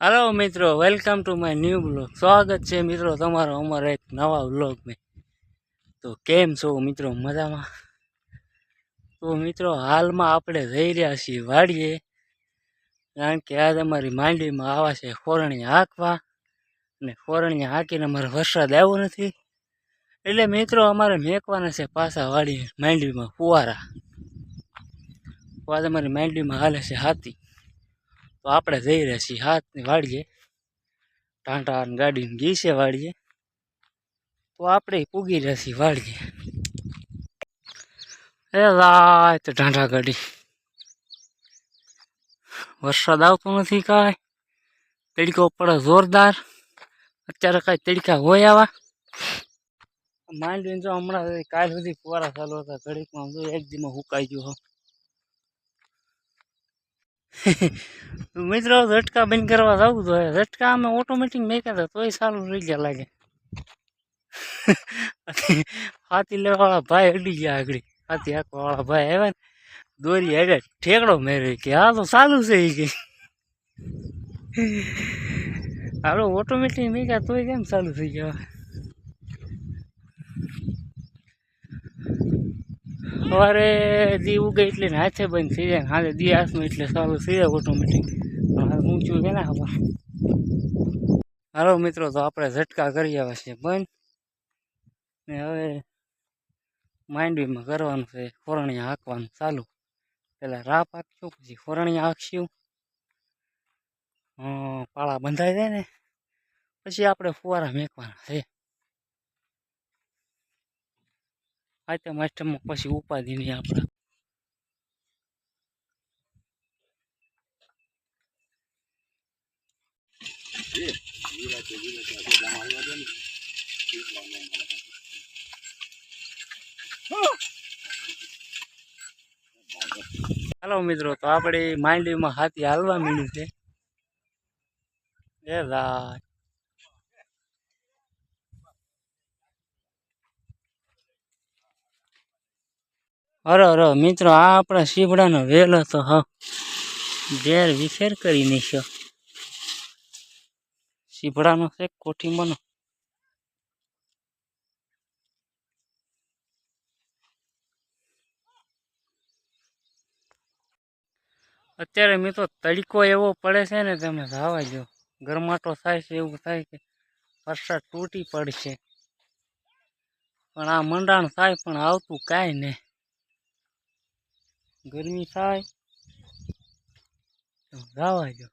Hello मित्रों, welcome to my new blog. स्वागत है मित्रों तमारो अमरा एक नवा ब्लॉग में। तो केम छो मित्रों, मजा में? तो मित्रों हाल में आपणे जई रह्या छीए वाड़ीए, कारण के आज अमारी मांडवी में आवा छे फोरणी हांकवा ने फोरणी हांकीने अमारे वरसाद આવ્યો નથી એટલે મિત્રો અમારે મેકવાના છે પાછા વાડી માંડવી में फुवारा। तो आज अमारी मांडवी में हाले छे हाथी, तो आपणे जई रह्या छीए हाथनी वाड़ीए। टांटा गाड़ी गई से वाड़ीए, तो आपणे पूगी रह्या छीए वाड़ीए। ए लाय तो टांटा गाड़ी वरसाद आवतो નથી કાંઈ, તડકો પડે જોરદાર। અત્યારે કાંઈ તડકા હોય આવા માંડવીને જો હમણાં કાલ સુધી ફુવારા ચાલુ હતા, ઘડીકમાં જો એક દીમાં હુકાઈ ગયું। મિત્રો ઝટકા બંધ કરવા જવું જોઈએ, ઝટકા અમે ઓટોમેટિક મેક્યા હતા તોય ચાલુ રહી ગયા લાગે। હાથી લેવાવાળા ભાઈ અડી ગયા આગળ, હાથી હાંકવાવાળા ભાઈ આવ્યા ને દોરી આગળ ઠેકડો મેળવી કે હા તો ચાલુ છે એ કે આપણે ઓટોમેટિક મેક્યા તોય કેમ ચાલુ થઈ ગયા। સવારે દી ઉગે એટલે હાથે બંધ થઈ જાય, હાથે દી હાથમાં એટલે ચાલુ થઈ જાય ઓટોમેટિક। ઊંચું કે ના ખબર। હાલો મિત્રો, તો આપણે ઝટકા કરી આવ્યા છીએ બંધ ને હવે માંડવીમાં કરવાનું છે ફોરણીયા હાંકવાનું ચાલુ। પેલા રાપ હાંકશું, પછી ફોરણીયા હાંકશું, પાળા બંધાઈ જાય ને પછી આપણે ફુવારા મેકવાના છે। આઈટમ આઈટમમાં પછી ઉપાધિ નહીં આપણે। હાલો મિત્રો, તો આપણે માંડવીમાં હાથી હાલવા મળ્યું છે। એ રાય અરે મિત્રો, આ આપણા સીભડાનો વેલો તો હા ઝેર વિખેર કરી નાખ્યો। સીભડાનો છે કોઠીમાંનો। અત્યારે મિત્રો તડકો એવો પડે છે ને, તમે જવા જો, ગરમાટો થાય છે એવું થાય કે વરસાદ તૂટી પડશે, પણ આ મંડાણ થાય પણ આવતું કાંઈ નહીં। ગરમી થાય જવા જો,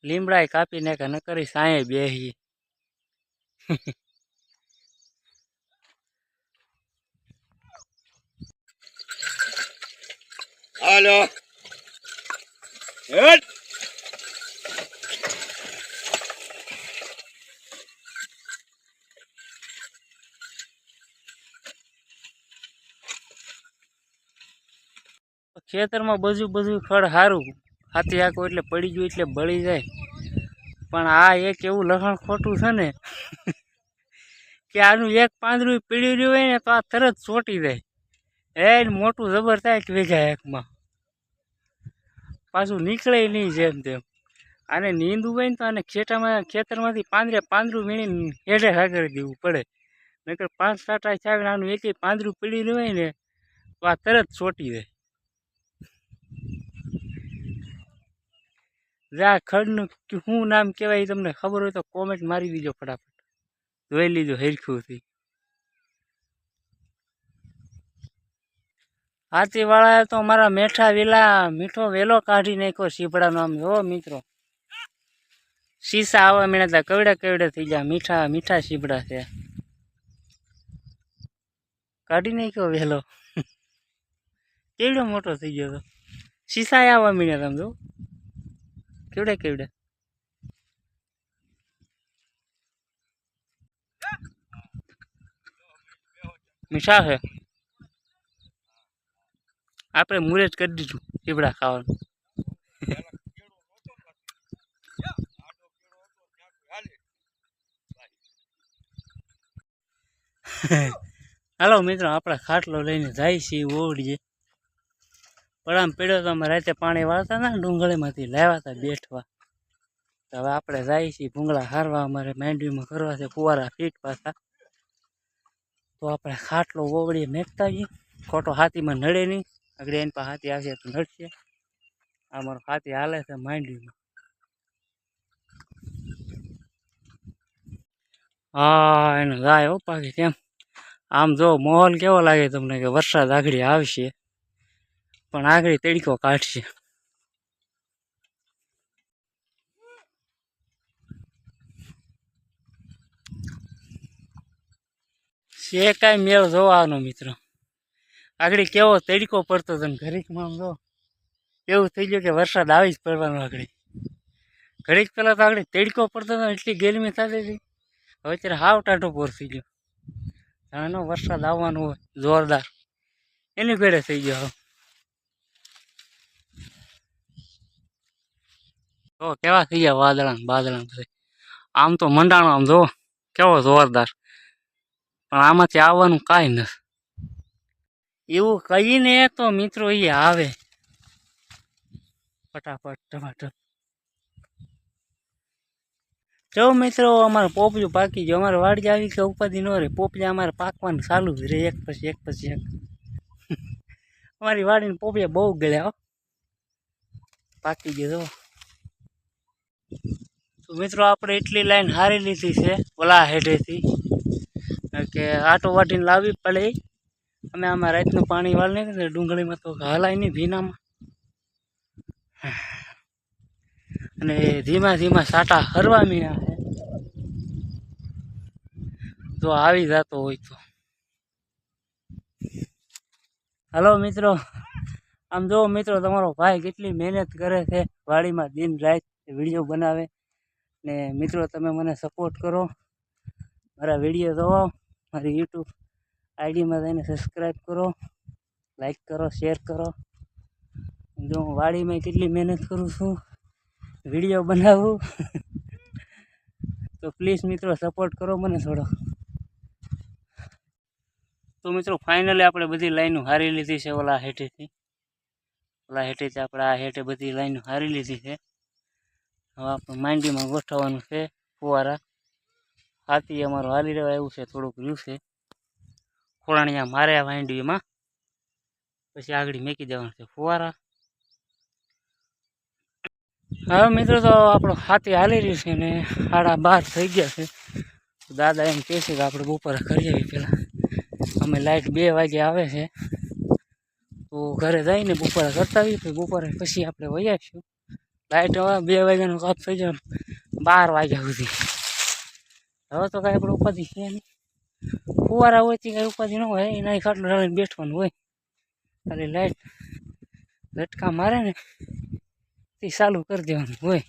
લીમડાય કાપી નાખ્યા, ન કરી સાંયે બેહીએ। હાલો ખેતરમાં બધું ખડ સારું, હાથી હાંકો એટલે પડી ગયું એટલે બળી જાય, પણ આ એક એવું લખણ ખોટું છે ને કે આનું એક પાંદડું પીળી રહ્યું હોય ને તો આ તરત ચોટી જાય, એ મોટું જબર થાય કે વેગા એકમાં પાછું નીકળે નહીં જેમ તેમ। આને નીંદવું હોય ને તો આને ખેતરમાંથી પાંદડું વીણીને હેઠે હાકરી દેવું પડે, નકર 5 સાટા ચાવીને આનું એક પાંદડું પીળી રહ્યું હોય ને તો આ તરત ચોટી જાય। આ ખડનું શું નામ કહેવાય તમને ખબર હોય તો કોમેન્ટ મારી દીજો, ફટાફટ જોઈ લીજો હેરખુંથી। હાથીવાળાએ તો મારા મીઠો વેલો કાઢી નાખ્યો સીભડાનો। આમ જો મિત્રો, શીશા આવવા મીણા કવડે થઈ ગયા, મીઠા સીભડા છે, કાઢી નાખ્યો વેલો। કેવડો મોટો થઈ ગયો તો, શીશા આવવા મીણ્યા તમે જો, કેવડે મીઠા છે। આપણે મુરેજ કરી દીધું સીભડા ખાવાનું। હાલો મિત્રો, આપણે ખાટલો લઈને જાય છીએ ઓવડીએ। પણ આમ પડ્યો તો અમે રાતે પાણી વાળતા ને ડુંગળીમાંથી લાવ્યા હતા બેઠવા, તો હવે આપણે જઈએ છીએ ભૂંગળા હારવા, અમારે માંડવીમાં કરવા છે ફુવારા ફીટ પાછા. તો આપણે ખાટલો ઓવડીએ મેકતા જઈએ, ખોટો હાથીમાં નડે નહીં. આગળ એની પાસે હાથી આવશે તો નડશે. અમારો હાથી હાલે છે માંડવીમાં. હા એને ગાય હો પાકી. કેમ આમ જો માહોલ કેવો લાગે તમને કે વરસાદ આગળ આવશે પણ આગળ તડકો કાઢશે. છે કાંઈ મેળ જોવાનો મિત્રો. આગળ કેવો તડકો પડતો હતો ને ઘડીકમાં આમ જો એવું થઈ ગયું કે વરસાદ આવી જ પડવાનો. આગળ ઘડીક પહેલાં તો આગળ તડકો પડતો હતો, એટલી ગરમી થતી હતી. હવે અત્યારે હાવ ટાઢો પોર થઈ ગયો. જાણો વરસાદ આવવાનો હોય જોરદાર એની પેડે થઈ ગયો. તો કેવા થઈ ગયા વાદળા બાદળા પછી. આમ તો મંડાણો આમ જો કેવો જોરદાર, પણ આમાંથી આવવાનું કાંઈ નથી. એવું કહીને તો મિત્રો એ આવે ફટાફટ ટમાટર. જો મિત્રો અમારે પોપલિયું પાકી ગયો. અમારે વાડી આવી કે ઉપાધિ ન રહે. પોપલિયા અમારે પાકવાનું ચાલુ જ રહે, એક પછી એક પછી એક. અમારી વાડીને પોપલિયા બહુ ગળ્યા પાકી ગયો. તો મિત્રો આપણે એટલી લાઈન હારી લીધી છે ઓલા હેઠેથી કે આટો વાટીને લાવવી પડે. અમે આમાં રાતનું પાણી વાળ નહીં ડુંગળીમાં તો હલાય નહીં ભીનામાં. અને ધીમા ધીમા સાટા હરવા મીના છે. જો આવી જતો હોય તો હલો મિત્રો. આમ જો મિત્રો તમારો ભાઈ કેટલી મહેનત કરે છે વાડીમાં, દિન રાત વિડીયો બનાવે. ને મિત્રો તમે મને સપોર્ટ કરો, મારા વિડીયો જોવો, મારી યુટ્યુબ આઈડીમાં જઈને સબસ્ક્રાઈબ કરો, લાઈક કરો, શેર કરો. જો હું વાડીમાં કેટલી મહેનત કરું છું, વિડીયો બનાવું. તો પ્લીઝ મિત્રો સપોર્ટ કરો મને થોડો. તો મિત્રો ફાઇનલી આપણે બધી લાઈનો હારી લીધી છે ઓલા હેઠેથી. ઓલા હેઠેથી આપણે આ હેઠે બધી લાઈનો હારી લીધી છે. હવે આપણે માંડીમાં ગોઠવવાનું છે ફુવારા. હાથી અમારું હાલી રહેવા એવું છે, થોડુંક રહ્યું છે ખોરાણીયા મારે માંડવીમાં. પછી આગળ મેકી દેવાનું છે ફુવારા. હવે મિત્રો તો આપણો હાથી હાલી રહ્યું છે ને 12:30 થઈ ગયા છે. દાદા એમ કહે છે કે આપણે બપોરે કરી આવીએ પહેલાં. અમે લાઇટ 2 વાગે આવે છે તો ઘરે જઈને બપોરે કરતા આવીએ. બપોરે પછી આપણે વહી આવીશું. લાઇટ હવે 2 વાગ્યાનો કાપ થઈ જાય 12 વાગ્યા સુધી. હવે તો કાંઈ આપણે ઉપાધિ છે નહીં. ફુવારા હોય તે કાંઈ ઉપાધિ ન હોય, એના ખાટલો ઢાળીને બેઠવાનું હોય. ખાલી લાઇટ ઝટકા મારે ને તે ચાલુ કરી દેવાનું હોય.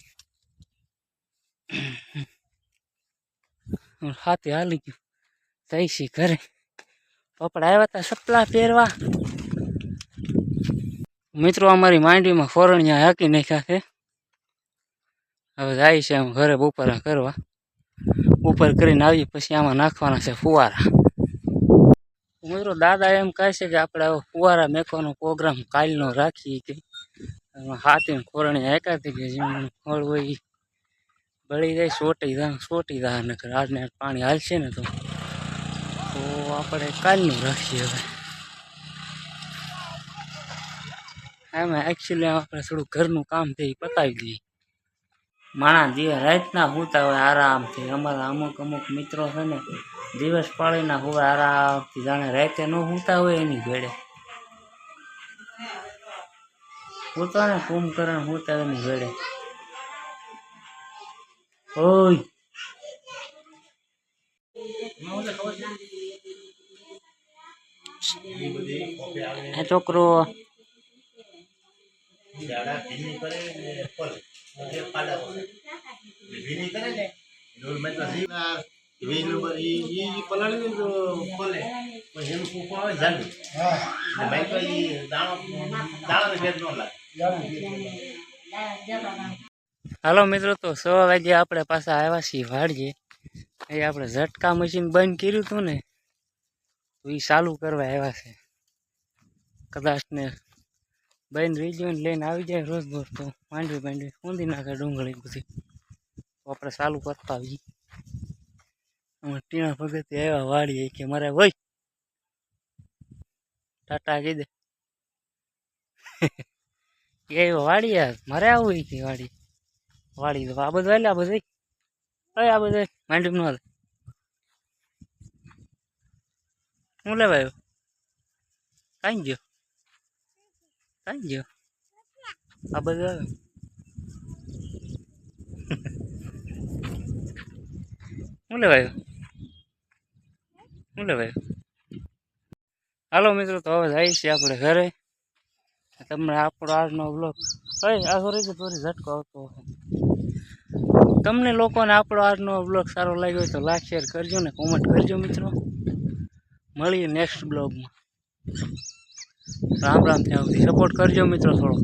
હાથી હાલી ગયું જઈશી ઘરે. પપડા આવ્યા હતા સપલા પહેરવા. મિત્રો અમારી માંડવીમાં ફોરણિયા હાકી નાખ્યા છે. હવે જાય છે આમ ઘરે બપોરા કરવા. ઉપર કરીને આવી પછી આમાં નાખવાના છે ફુવારા. મિત્રો દાદા એમ કહે છે કે આપણે હવે ફુવારા મેકવાનો પ્રોગ્રામ કાલનો રાખીએ કે હાથીને ખોરણીયા એકાથી કે જેમ ફળ હોય બળી જાય સોટી જાય નકર આજને પાણી હાલશે ને તો આપણે કાલનું રાખીએ. હવે આમાં એકચ્યુઅલી આપણે થોડું ઘરનું કામ છે એ પતાવી દઈએ. માણા જે રાતના સૂતા હોય આરામથી. અમારા અમુક મિત્રો છે ને દિવસ પાળીના હોય આરામથી, જાણે રાતે ન સૂતા હોય એની ઘડે સૂતા ને કુંભકરણ સૂતા એની ઘડે. ઓય છોકરો હાલો મિત્રો. તો 6 વાગે આપણે પાછા આવ્યા છીએ વાડીએ. એ આપણે ઝટકા મશીન બંધ કર્યું હતું ને તો એ ચાલુ કરવા આવ્યા છે. કદાચ ને બંધ રહી ગયો ને લઈને આવી જાય રોજ તો માંડવી ઊંધી નાખે ડુંગળી બધી. આપણે ચાલુ કરતા આવીએ. અમારે ટીણા ભગત આવ્યા વાડી કે મારે હોય ટાટા કહી દે એ વાડી યાર મારે આવું કે વાડી વાડી તો આ બધું આ બધું આ બધું માંડી નો હું લેવાયો કાંઈ ગયો આ બધું આવે હું લેવાયો હાલો મિત્રો તો હવે જાય છે આપણે ઘરે. તમને આપણો આજનો બ્લોગ આ સોરી ઝટકો આવતો તમને લોકોને આપણો આજનો બ્લોગ સારો લાગ્યો હોય તો લાઈક શેર કરજો ને કોમેન્ટ કરજો મિત્રો. મળીએ નેક્સ્ટ બ્લોગમાં. રામ રામ ત્યાં સુધી સપોર્ટ કરજો મિત્રો થોડો.